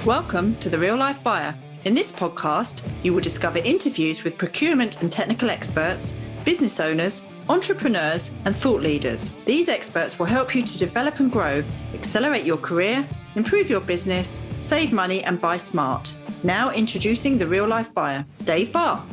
Welcome to The Real Life Buyer. In this podcast, you will discover interviews with procurement and technical experts, business owners, entrepreneurs, and thought leaders. These experts will help you to develop and grow, accelerate your career, improve your business, save money, and buy smart. Now introducing The Real Life Buyer, Dave Barr.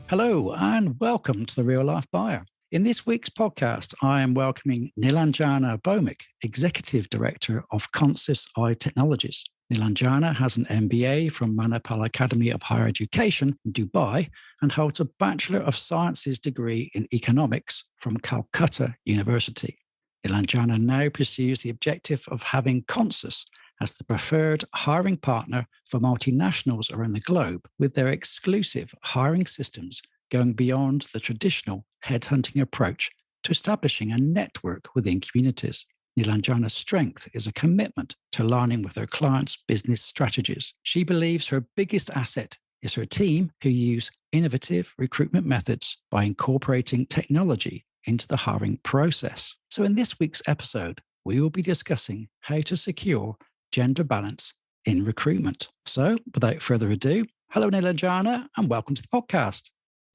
Hello, and welcome to The Real Life Buyer. In this week's podcast, I am welcoming Nilianjana Bhowmick, Executive Director of Consus iTechnologies. Nilanjana has an MBA from Manipal Academy of Higher Education in Dubai and holds a Bachelor of Sciences degree in Economics from Calcutta University. Nilanjana now pursues the objective of having Consus as the preferred hiring partner for multinationals around the globe, with their exclusive hiring systems going beyond the traditional headhunting approach to establishing a network within communities. Nilanjana's strength is a commitment to aligning with her clients' business strategies. She believes her biggest asset is her team, who use innovative recruitment methods by incorporating technology into the hiring process. So in this week's episode, we will be discussing how to secure gender balance in recruitment. So without further ado, hello Nilanjana, and welcome to the podcast.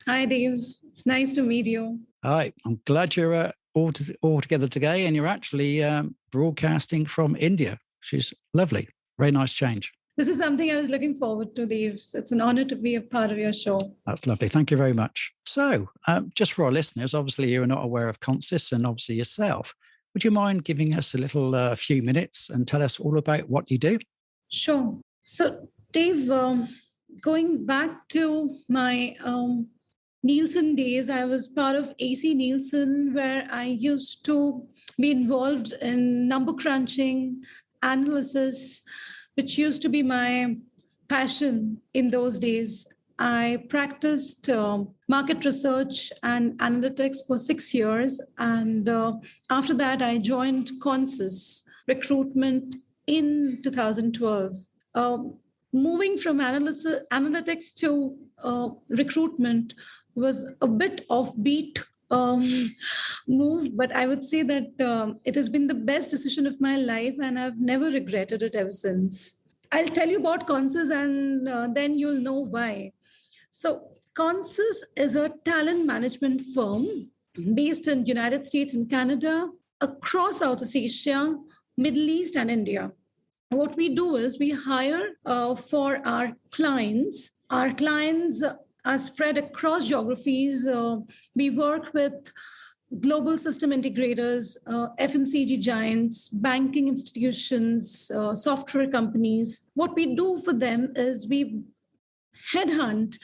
Hi, Dave. It's nice to meet you. Hi, I'm glad you're all together today, and you're actually broadcasting from India, which is lovely. Very nice change. This is something I was looking forward to, Dave. It's an honor to be a part of your show. That's lovely. Thank you very much. So, just for our listeners, obviously you're not aware of Consus and obviously yourself. Would you mind giving us a little few minutes and tell us all about what you do? Sure. So, Dave, going back to my Nielsen days, I was part of AC Nielsen, where I used to be involved in number crunching, analysis, which used to be my passion in those days. I practiced market research and analytics for 6 years. And after that, I joined Consus recruitment in 2012. Moving from analytics to recruitment was a bit offbeat move, but I would say that it has been the best decision of my life, and I've never regretted it ever since. I'll tell you about Consus, and then you'll know why. So Consus is a talent management firm based in United States and Canada, across Southeast Asia, Middle East, and India. What we do is we hire for our clients. Our clients are spread across geographies. We work with global system integrators, FMCG giants, banking institutions, software companies. What we do for them is we headhunt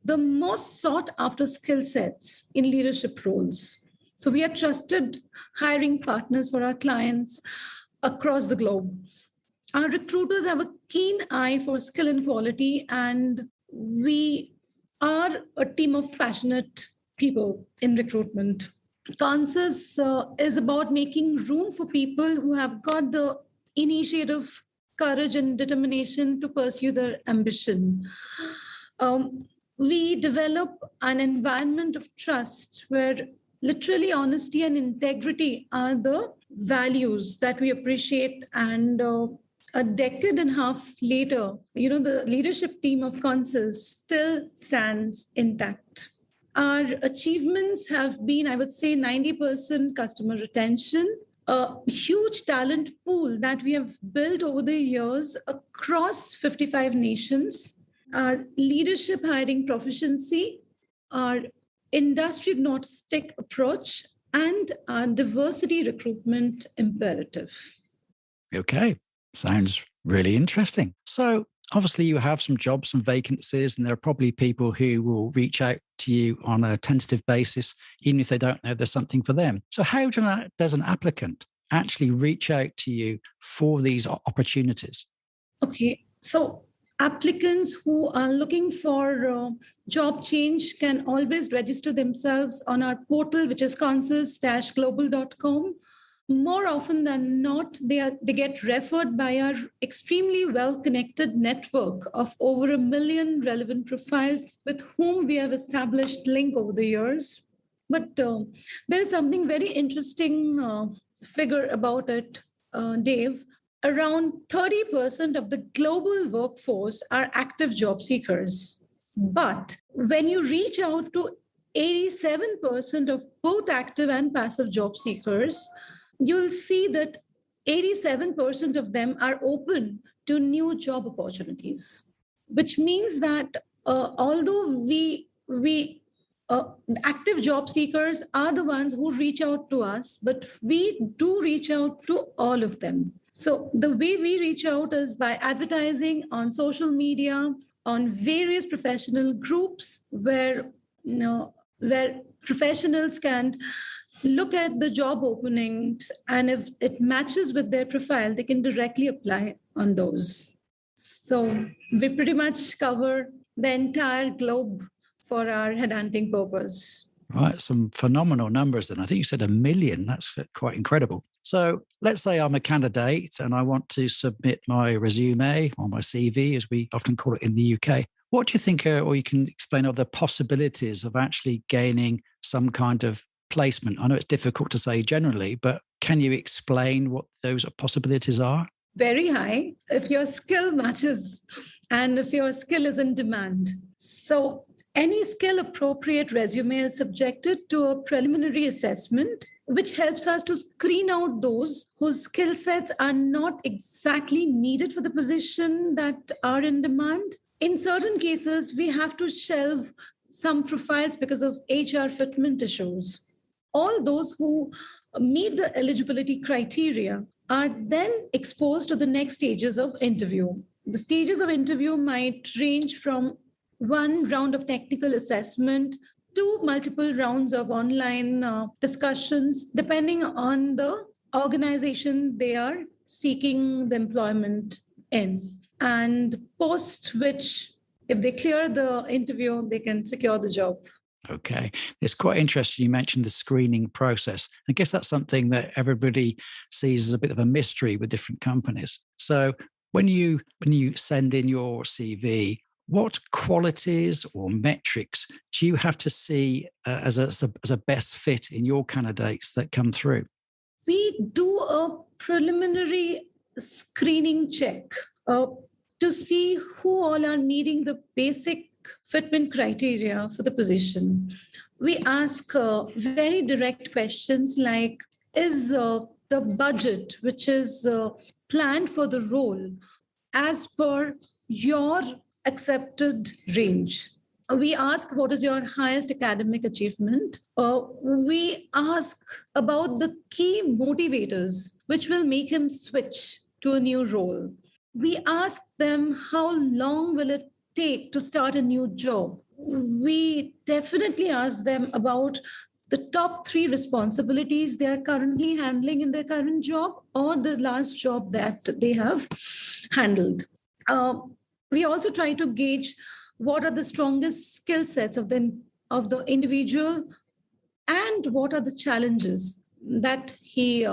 the most sought after skill sets in leadership roles. So we are trusted hiring partners for our clients across the globe. Our recruiters have a keen eye for skill and quality, and we are a team of passionate people in recruitment. Consus is about making room for people who have got the initiative, courage, and determination to pursue their ambition. We develop an environment of trust where literally honesty and integrity are the values that we appreciate, and a decade and a half later, the leadership team of Consus still stands intact. Our achievements have been, I would say, 90% customer retention, a huge talent pool that we have built over the years across 55 nations, our leadership hiring proficiency, our industry agnostic approach, and our diversity recruitment imperative. Okay. Sounds really interesting. So obviously you have some jobs and vacancies, and there are probably people who will reach out to you on a tentative basis, even if they don't know there's something for them. So how does an applicant actually reach out to you for these opportunities? Okay, so applicants who are looking for job change can always register themselves on our portal, which is consus-global.com. More often than not, they get referred by our extremely well-connected network of over 1 million relevant profiles with whom we have established link over the years. But there is something very interesting figure about it, Dave. around 30% of the global workforce are active job seekers. But when you reach out to 87% of both active and passive job seekers, you'll see that 87% of them are open to new job opportunities, which means that although we active job seekers are the ones who reach out to us, but we do reach out to all of them. So the way we reach out is by advertising on social media, on various professional groups where professionals can look at the job openings, and if it matches with their profile, they can directly apply on those. So we pretty much cover the entire globe for our headhunting purpose. Right, some phenomenal numbers then. I think you said 1 million. That's quite incredible. So let's say I'm a candidate and I want to submit my resume or my CV, as we often call it in the UK. What do you think, or you can explain, are the possibilities of actually gaining some kind of placement? I know it's difficult to say generally, but can you explain what those possibilities are? Very high if your skill matches and if your skill is in demand. So any skill appropriate resume is subjected to a preliminary assessment, which helps us to screen out those whose skill sets are not exactly needed for the position that are in demand. In certain cases, we have to shelve some profiles because of HR fitment issues. All those who meet the eligibility criteria are then exposed to the next stages of interview. The stages of interview might range from one round of technical assessment to multiple rounds of online discussions, depending on the organization they are seeking the employment in. And post which, if they clear the interview, they can secure the job. Okay. It's quite interesting. You mentioned the screening process. I guess that's something that everybody sees as a bit of a mystery with different companies. So when you send in your CV, what qualities or metrics do you have to see as a best fit in your candidates that come through? We do a preliminary screening check to see who all are meeting the basic fitment criteria for the position. We ask very direct questions like, is the budget which is planned for the role as per your accepted range? We ask, what is your highest academic achievement? We ask about the key motivators which will make him switch to a new role. We ask them, how long will it take to start a new job? We definitely ask them about the top 3 responsibilities they are currently handling in their current job or the last job that they have handled. We also try to gauge what are the strongest skill sets of the individual and what are the challenges that he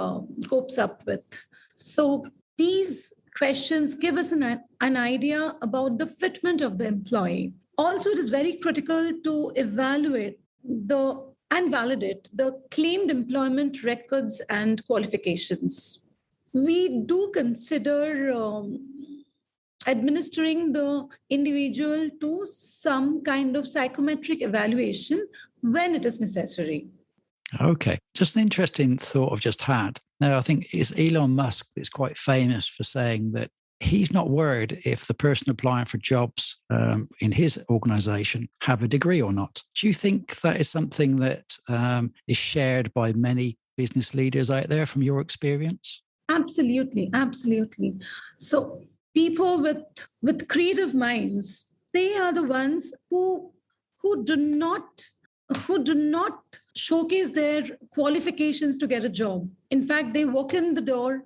copes up with. So these questions give us an idea about the fitment of the employee. Also, it is very critical to evaluate and validate the claimed employment records and qualifications. We do consider administering the individual to some kind of psychometric evaluation when it is necessary. Okay. Just an interesting thought I've just had. Now, I think it's Elon Musk that's quite famous for saying that he's not worried if the person applying for jobs in his organization have a degree or not. Do you think that is something that is shared by many business leaders out there from your experience? Absolutely. Absolutely. So people with creative minds, they are the ones who do not showcase their qualifications to get a job. In fact, they walk in the door,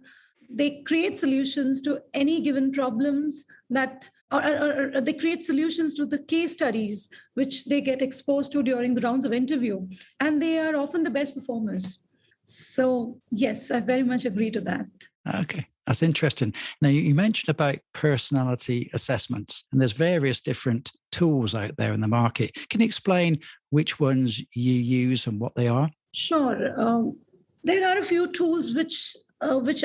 they create solutions to any given problems that, or they create solutions to the case studies which they get exposed to during the rounds of interview. And they are often the best performers. So yes, I very much agree to that. Okay. That's interesting. Now, you mentioned about personality assessments, and there's various different tools out there in the market. Can you explain which ones you use and what they are? Sure. There are a few tools which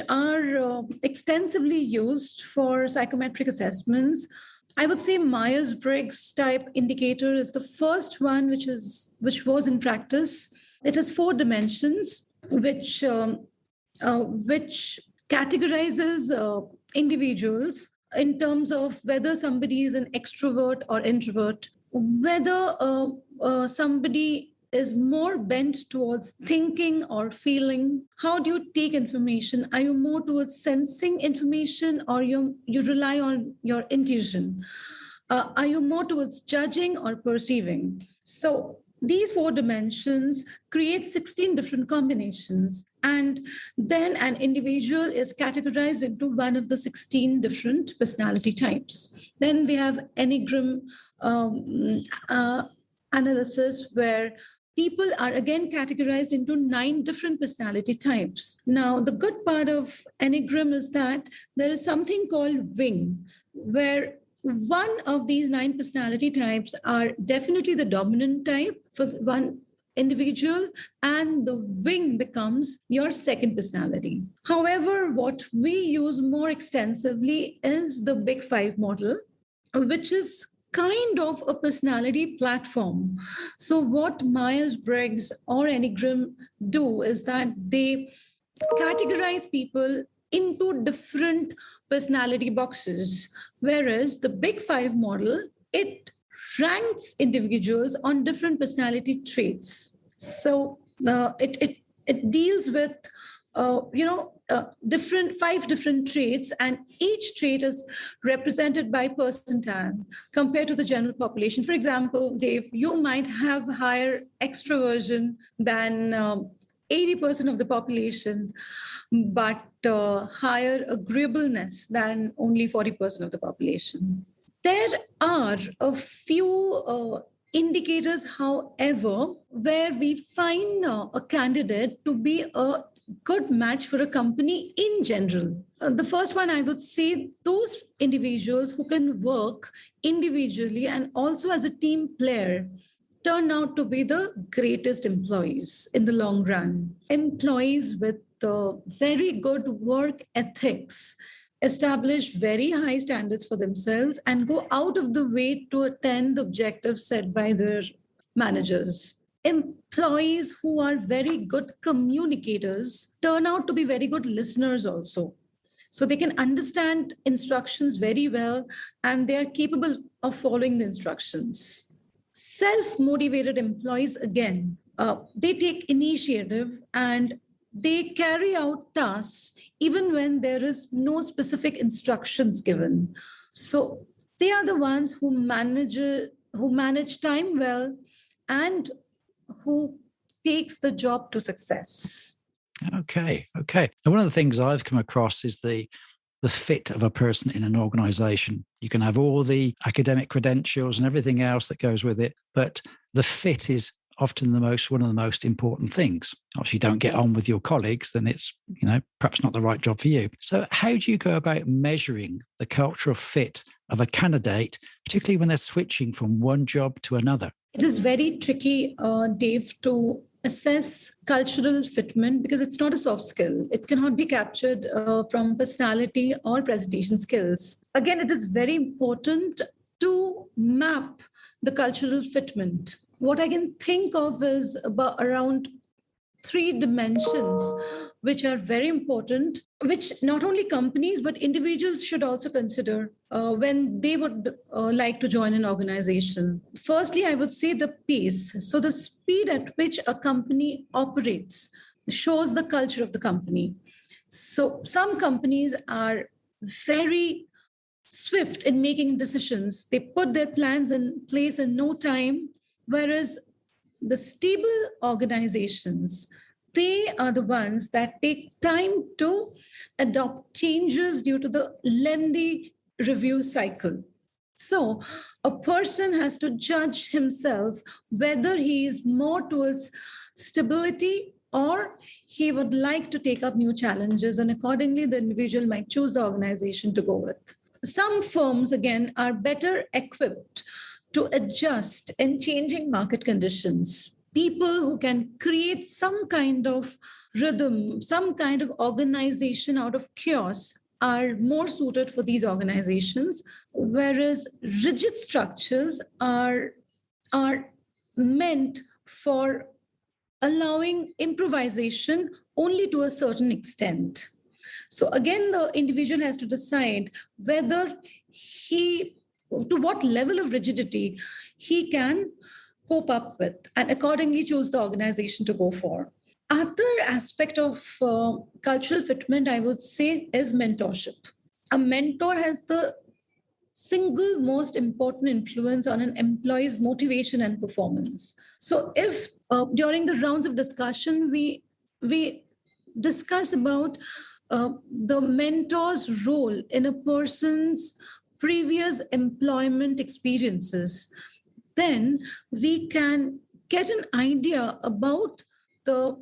are extensively used for psychometric assessments. I would say Myers-Briggs type indicator is the first one which was in practice. It has 4 dimensions which categorizes individuals in terms of whether somebody is an extrovert or introvert, whether somebody is more bent towards thinking or feeling. How do you take information? Are you more towards sensing information, or you rely on your intuition? Are you more towards judging or perceiving? So these 4 dimensions create 16 different combinations. And then an individual is categorized into one of the 16 different personality types. Then we have Enneagram analysis, where people are again categorized into 9 different personality types. Now, the good part of Enneagram is that there is something called wing, where one of these 9 personality types are definitely the dominant type for one individual, and the wing becomes your second personality. However, what we use more extensively is the Big Five model, which is kind of a personality platform. So what Myers-Briggs or Enneagram do is that they categorize people into different personality boxes, whereas the Big Five model, it ranks individuals on different personality traits. So it deals with different 5 different traits, and each trait is represented by percentile compared to the general population. For example, Dave, you might have higher extroversion than 80% of the population, but higher agreeableness than only 40% of the population. There are a few indicators, however, where we find a candidate to be a good match for a company in general. The first one, I would say, those individuals who can work individually and also as a team player turn out to be the greatest employees in the long run. Employees with very good work ethics, establish very high standards for themselves, and go out of the way to attain the objectives set by their managers. Employees who are very good communicators turn out to be very good listeners also. So they can understand instructions very well, and they are capable of following the instructions. Self-motivated employees, again, they take initiative and they carry out tasks even when there is no specific instructions given. So they are the ones who manage time well and who takes the job to success. Okay. Now, one of the things I've come across is the fit of a person in an organization. You can have all the academic credentials and everything else that goes with it, but the fit is often one of the most important things. If you don't get on with your colleagues, then it's perhaps not the right job for you. So how do you go about measuring the cultural fit of a candidate, particularly when they're switching from one job to another? It is very tricky, Dave, to assess cultural fitment because it's not a soft skill. It cannot be captured from personality or presentation skills. Again, it is very important to map the cultural fitment. What I can think of is around 3 dimensions, which are very important, which not only companies, but individuals should also consider when they would like to join an organization. Firstly, I would say the pace. So the speed at which a company operates shows the culture of the company. So some companies are very swift in making decisions. They put their plans in place in no time, whereas the stable organizations, they are the ones that take time to adopt changes due to the lengthy review cycle. So a person has to judge himself whether he is more towards stability or he would like to take up new challenges, and accordingly, the individual might choose the organization to go with. Some firms, again, are better equipped to adjust in changing market conditions. people who can create some kind of rhythm, some kind of organization out of chaos are more suited for these organizations, whereas rigid structures are meant for allowing improvisation only to a certain extent. So again, the individual has to decide whether to what level of rigidity he can cope up with, and accordingly choose the organization to go for. Other aspect of cultural fitment, I would say, is mentorship. A mentor has the single most important influence on an employee's motivation and performance. So if during the rounds of discussion we discuss about the mentor's role in a person's previous employment experiences, then we can get an idea about the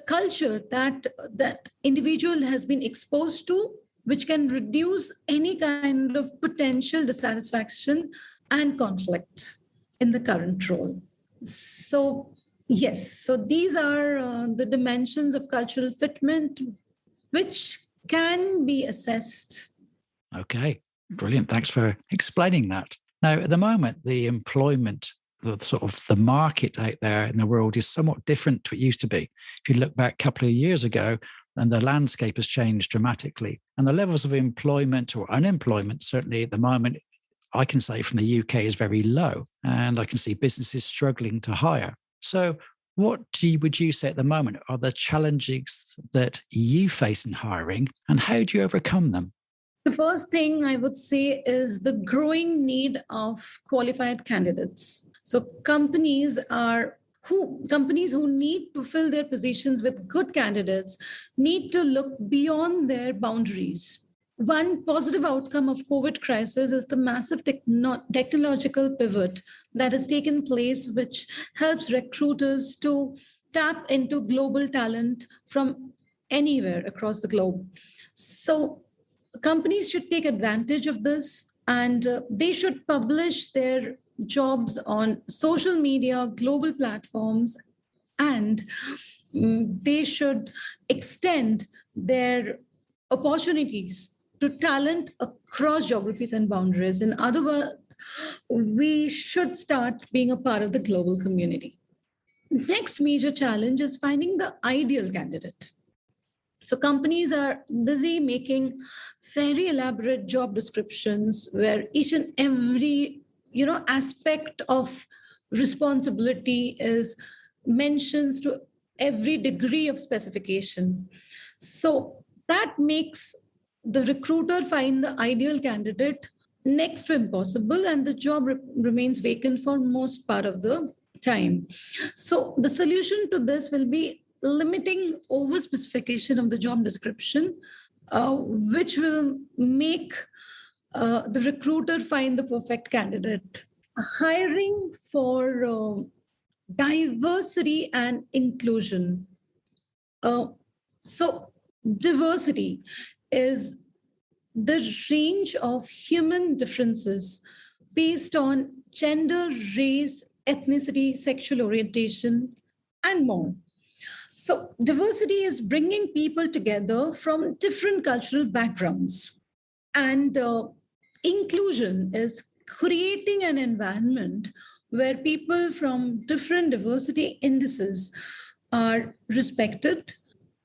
culture that individual has been exposed to, which can reduce any kind of potential dissatisfaction and conflict in the current role. So yes, so these are the dimensions of cultural fitment which can be assessed. Okay, brilliant. Thanks for explaining that. Now, at the moment, the employment, the sort of the market out there in the world is somewhat different to what it used to be. If you look back a couple of years ago, and the landscape has changed dramatically. And the levels of employment or unemployment, certainly at the moment, I can say from the UK is very low. And I can see businesses struggling to hire. So what would you say at the moment are the challenges that you face in hiring, and how do you overcome them? The first thing I would say is the growing need of qualified candidates. So companies who need to fill their positions with good candidates need to look beyond their boundaries. One positive outcome of COVID crisis is the massive technological pivot that has taken place, which helps recruiters to tap into global talent from anywhere across the globe. So companies should take advantage of this, and they should publish their jobs on social media, global platforms, and they should extend their opportunities to talent across geographies and boundaries. In other words, we should start being a part of the global community. Next major challenge is finding the ideal candidate. So companies are busy making very elaborate job descriptions where each and every aspect of responsibility is mentions to every degree of specification. So that makes the recruiter find the ideal candidate next to impossible, and the job remains vacant for most part of the time. So the solution to this will be limiting over specification of the job description, which will make the recruiter find the perfect candidate. Hiring for diversity and inclusion. So diversity is the range of human differences based on gender, race, ethnicity, sexual orientation, and more. So diversity is bringing people together from different cultural backgrounds. And inclusion is creating an environment where people from different diversity indices are respected,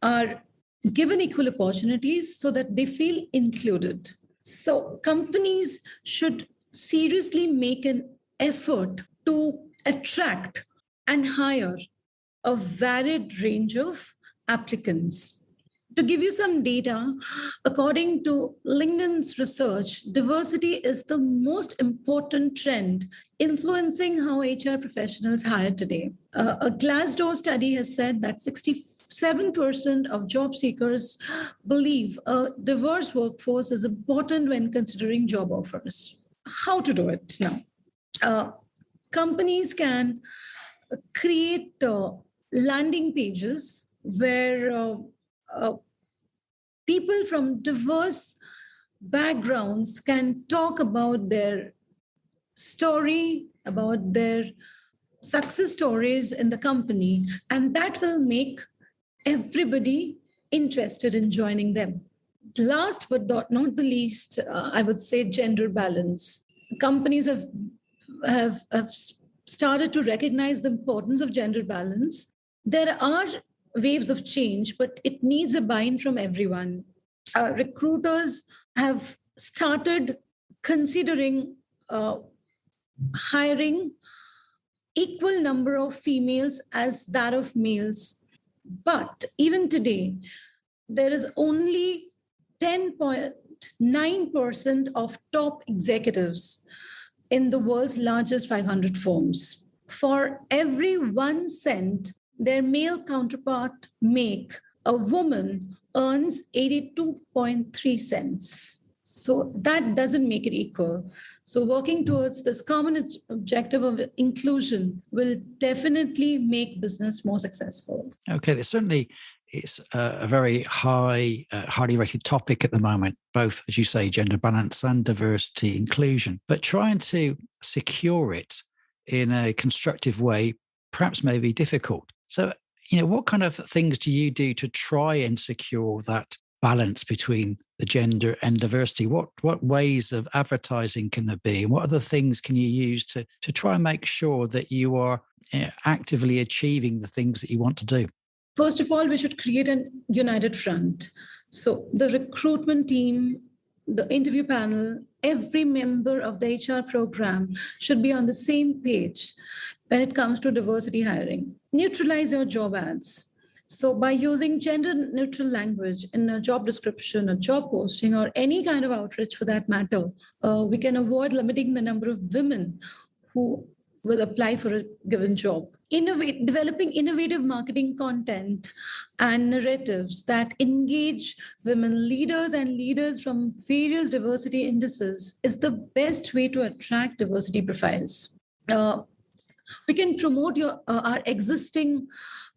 are given equal opportunities so that they feel included. So companies should seriously make an effort to attract and hire a varied range of applicants. To give you some data, according to LinkedIn's research, diversity is the most important trend influencing how HR professionals hire today. A Glassdoor study has said that 67% of job seekers believe a diverse workforce is important when considering job offers. How to do it now? Companies can create landing pages where people from diverse backgrounds can talk about their story, about their success stories in the company, and that will make everybody interested in joining them. Last but not the least, I would say gender balance. Companies have started to recognize the importance of gender balance. There are waves of change, but it needs a buy-in from everyone. Recruiters have started considering hiring equal number of females as that of males. But even today, there is only 10.9% of top executives in the world's largest 500 firms. For every 1 cent their male counterpart make, a woman earns 82.3 cents. So that doesn't make it equal. So working towards this common objective of inclusion will definitely make business more successful. Okay, there's certainly it's a very highly rated topic at the moment, both, as you say, gender balance and diversity inclusion. But trying to secure it in a constructive way perhaps may be difficult. So, what kind of things do you do to try and secure that balance between the gender and diversity? What ways of advertising can there be? And what other things can you use to try and make sure that you are actively achieving the things that you want to do? First of all, we should create a united front. So the recruitment team, the interview panel, every member of the HR program should be on the same page when it comes to diversity hiring. Neutralize your job ads. So by using gender neutral language in a job description, a job posting, or any kind of outreach for that matter, we can avoid limiting the number of women who will apply for a given job. Developing innovative marketing content and narratives that engage women leaders and leaders from various diversity indices is the best way to attract diversity profiles. We can promote our existing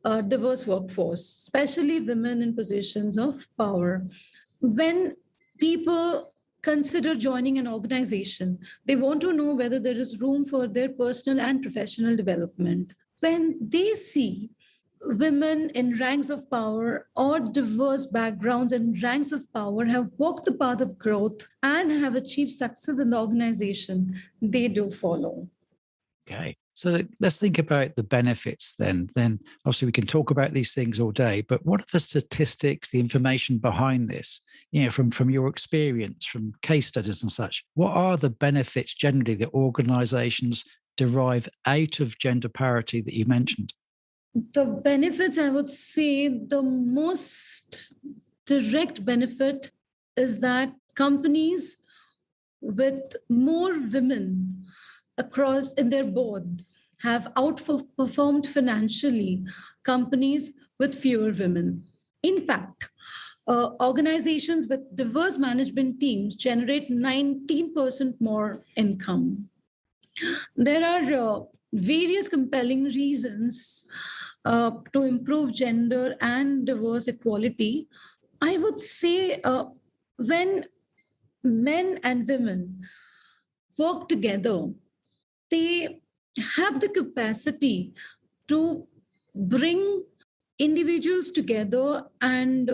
diverse workforce, especially women in positions of power. When people consider joining an organization, they want to know whether there is room for their personal and professional development. When they see women in ranks of power or diverse backgrounds and ranks of power have walked the path of growth and have achieved success in the organization, they do follow. Okay. So let's think about the benefits then. Then obviously we can talk about these things all day, but what are the statistics, the information behind this? From your experience, from case studies and such, what are the benefits generally that organizations derive out of gender parity that you mentioned? The benefits, I would say the most direct benefit is that companies with more women across in their board have outperformed financially companies with fewer women. In fact, organizations with diverse management teams generate 19% more income. There are various compelling reasons to improve gender and diverse equality. I would say when men and women work together, they have the capacity to bring individuals together and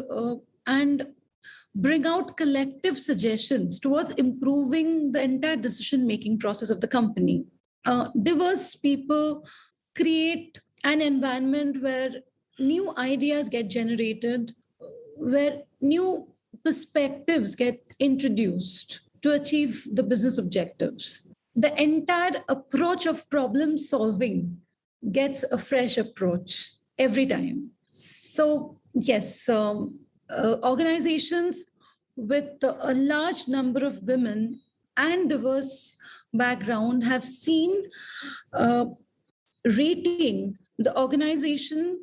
bring out collective suggestions towards improving the entire decision-making process of the company. Diverse people create an environment where new ideas get generated, where new perspectives get introduced to achieve the business objectives. The entire approach of problem solving gets a fresh approach every time. So, yes, organizations with a large number of women and diverse background have seen rating the organization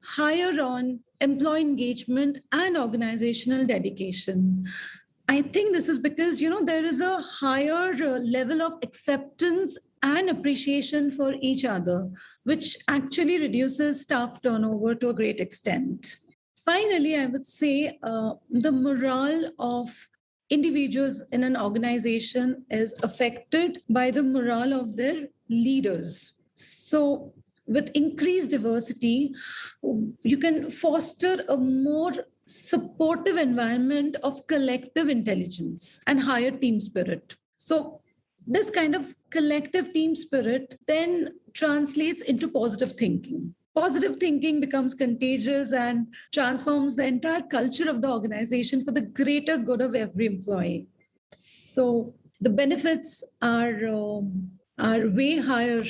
higher on employee engagement and organizational dedication. I think this is because, there is a higher level of acceptance and appreciation for each other, which actually reduces staff turnover to a great extent. Finally, I would say the morale of individuals in an organization is affected by the morale of their leaders. So with increased diversity, you can foster a more supportive environment of collective intelligence and higher team spirit. So this kind of collective team spirit then translates into positive thinking. Positive thinking becomes contagious and transforms the entire culture of the organization for the greater good of every employee. So the benefits are way higher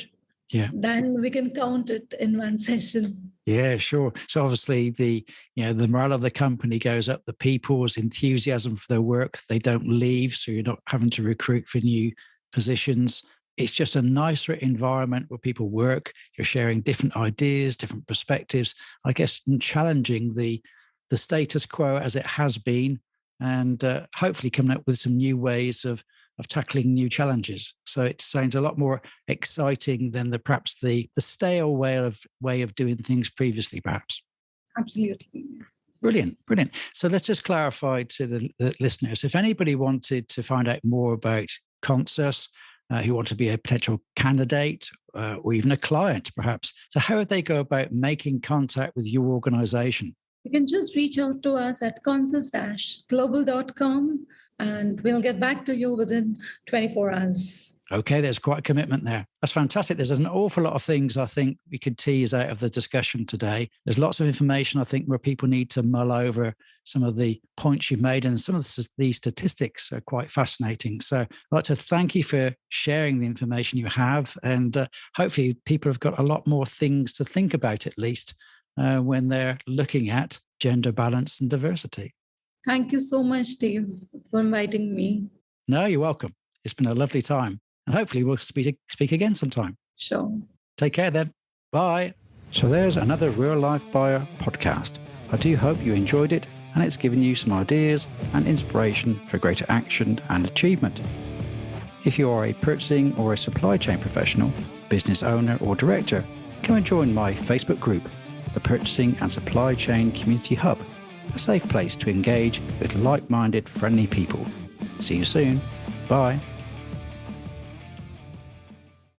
than we can count it in one session. Yeah, sure. So obviously the morale of the company goes up, the people's enthusiasm for their work, they don't leave, so you're not having to recruit for new positions. It's just a nicer environment where people work. You're sharing different ideas, different perspectives, I guess, and challenging the status quo as it has been, and hopefully coming up with some new ways of tackling new challenges. So it sounds a lot more exciting than perhaps the stale way of doing things previously, perhaps. Absolutely. Brilliant. So let's just clarify to the listeners, if anybody wanted to find out more about Consus, who want to be a potential candidate or even a client, perhaps, so how would they go about making contact with your organization? You can just reach out to us at consus-global.com and we'll get back to you within 24 hours. Okay, there's quite a commitment there. That's fantastic. There's an awful lot of things I think we could tease out of the discussion today. There's lots of information, I think, where people need to mull over some of the points you made, and some of these statistics are quite fascinating. So I'd like to thank you for sharing the information you have, and hopefully people have got a lot more things to think about, at least, when they're looking at gender balance and diversity. Thank you so much, Dave, for inviting me. No, you're welcome. It's been a lovely time. And hopefully we'll speak again sometime. Sure. Take care then. Bye. So there's another Real Life Buyer podcast. I do hope you enjoyed it and it's given you some ideas and inspiration for greater action and achievement. If you are a purchasing or a supply chain professional, business owner or director, come and join my Facebook group, the Purchasing and Supply Chain Community Hub, a safe place to engage with like-minded, friendly people. See you soon. Bye.